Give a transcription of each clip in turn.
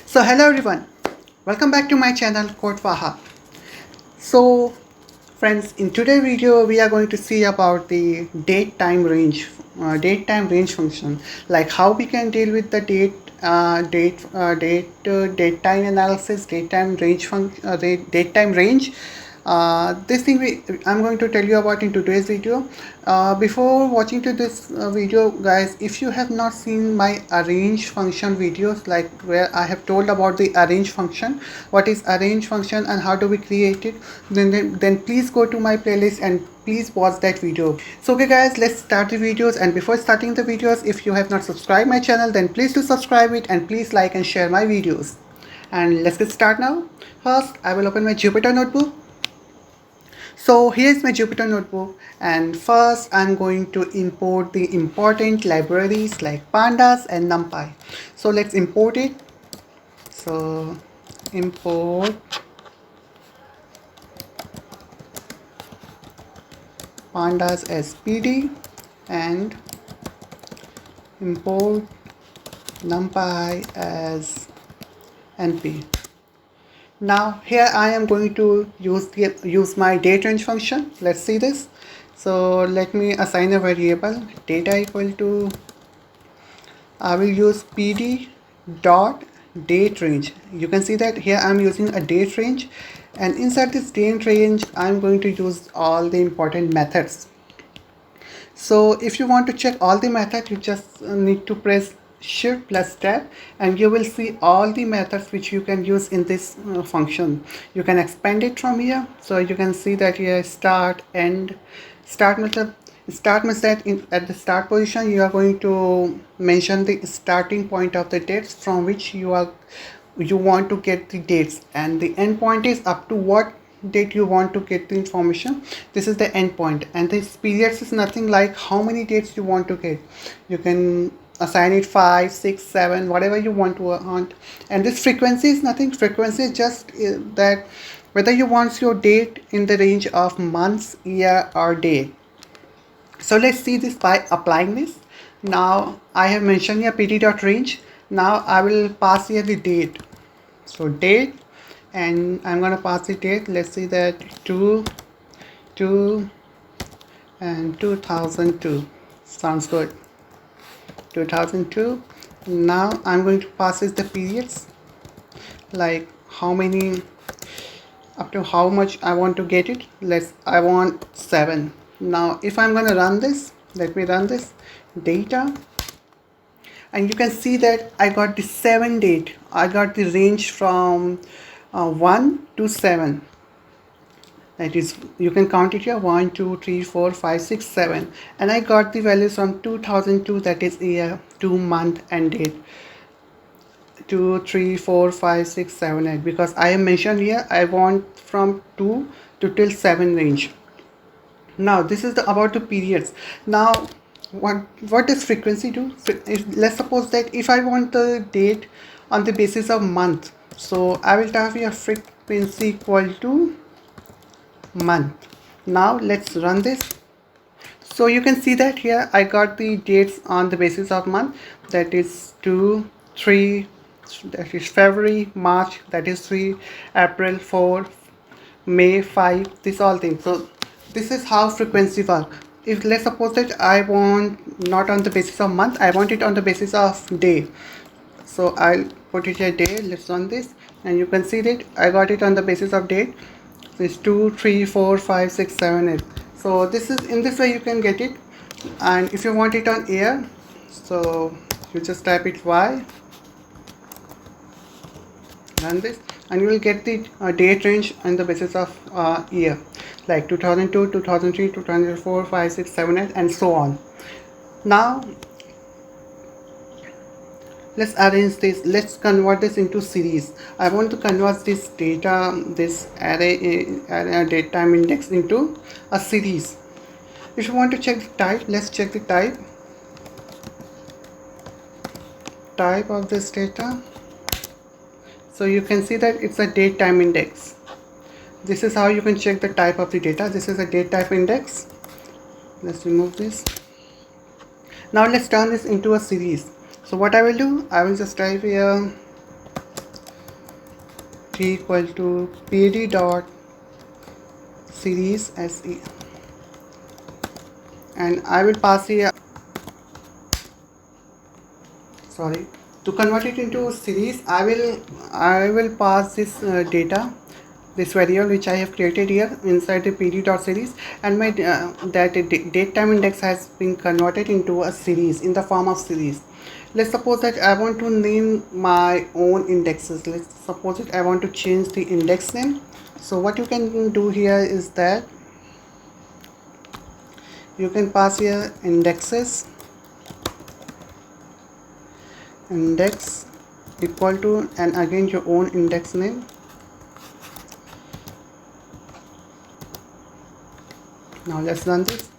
So hello everyone, welcome back to my channel Code Faha. So friends, in today's video we are going to see about the date time range function, like how we can deal with the date time analysis, date time range. This thing I'm going to tell you about in today's video. Before watching to this video, guys, if you have not seen my arrange function videos, like where I have told about the arrange function, what is arrange function and how do we create it, then please go to my playlist and please watch that video. So okay guys, let's start the videos. And before starting the videos, if you have not subscribed my channel, then please do subscribe it and please like and share my videos. And let's get started now. First, I will open my Jupyter notebook. So here's my Jupyter notebook, and first I'm going to import the important libraries like pandas and numpy. So let's import it. So import pandas as pd and import numpy as np. Now here I am going to use my date range function. Let's see this. So let me assign a variable data equal to, I will use pd dot date range. You can see that here I'm using a date range, and inside this date range I'm going to use all the important methods. So if you want to check all the methods, you just need to press shift plus tab and you will see all the methods which you can use in this function. You can expand it from here. So you can see that here start, end. Start method, start means that at the start position you are going to mention the starting point of the dates from which you want to get the dates, and the end point is up to what date you want to get the information. This is the end point, and this periods is nothing like how many dates you want to get. You can assign it 5, 6, 7, whatever you want to want. And this frequency is nothing. Frequency is just that whether you want your date in the range of months, year or day. So let's see this by applying this. Now I have mentioned here pd.range. Now I will pass here the date. So date, and I'm gonna pass the date. Let's see that 2 and 2002 sounds good. 2002. Now I'm going to pass is the periods, like how many, up to how much I want to get it. I want 7. Now if I'm gonna run this, let me run this data, and you can see that I got the 7 date. I got the range from 1 to 7. That is, you can count it here, 1 2 3 4 5 6 7, and I got the values from 2002, that is year, 2 month and date. 2 3 4 5 6 7 8, because I have mentioned here I want from 2 to till 7 range. Now this is about the periods. Now what does frequency do? Let's suppose that if I want the date on the basis of month, so I will have here frequency equal to month. Now let's run this. So you can see that here I got the dates on the basis of month, that is 2 3, that is February, March, that is 3, April 4, May 5, this all things. So this is how frequency work. If let's suppose that I want not on the basis of month, I want it on the basis of day. So I'll put it a day. Let's run this, and you can see that I got it on the basis of date. This 2 3 4 5 6 7 8. So this is, in this way you can get it. And if you want it on year, so you just type it y, run this, and you will get the date range on the basis of year, like 2002, 2003, 2004, 5 6 7 8, and so on. Now let's arrange this. Let's convert this into series. I want to convert this data, this array date time index into a series. If you want to check the type, let's check the type of this data. So you can see that it's a date time index. This is how you can check the type of the data. This is a date type index. Let's remove this. Now let's turn this into a series. So what I will do, I will just type here t equal to pd dot series se, and I will pass here, sorry, to convert it into series I will pass this data, this variable which I have created here inside the pd dot series, and my that date time index has been converted into a series in the form of series. Let's suppose that I want to name my own indexes. Let's suppose that I want to change the index name. So what you can do here is that you can pass here indexes, index equal to, and again your own index name. Now let's run this.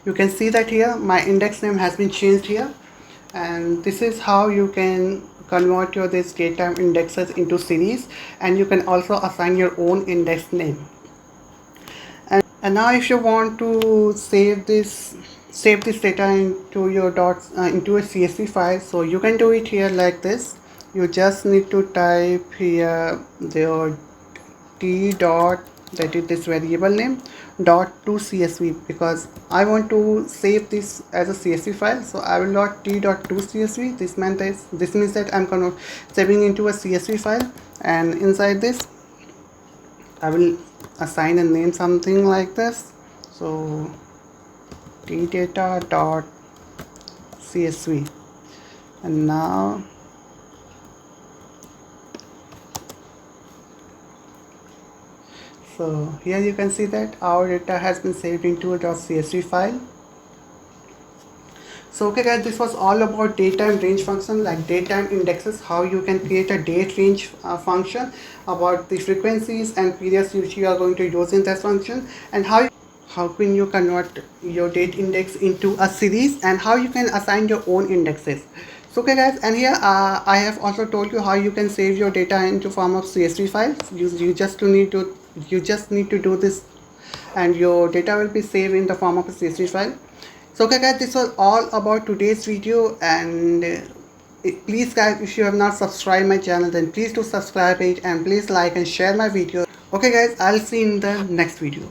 You can see that here my index name has been changed here, and this is how you can convert your this datetime indexes into series, and you can also assign your own index name. And now if you want to save this data into your dots into a CSV file, so you can do it here like this. You just need to type here the t dot, that is this variable name, dot to CSV, because I want to save this as a CSV file. So I will dot t dot to CSV. This means that I'm going to saving into a CSV file, and inside this I will assign a name something like this. So tdata dot CSV, and now so here you can see that our data has been saved into a .csv file. So okay guys, this was all about datetime range function, like datetime indexes, how you can create a date range function, about the frequencies and periods which you are going to use in that function, and how can you convert your date index into a series, and how you can assign your own indexes. So okay guys, and here I have also told you how you can save your data into form of CSV files. You just need to do this, and your data will be saved in the form of a CSV file. So okay guys, this was all about today's video, and please guys, if you have not subscribed my channel, then please do subscribe it, and please like and share my video. Okay guys, I'll see you in the next video.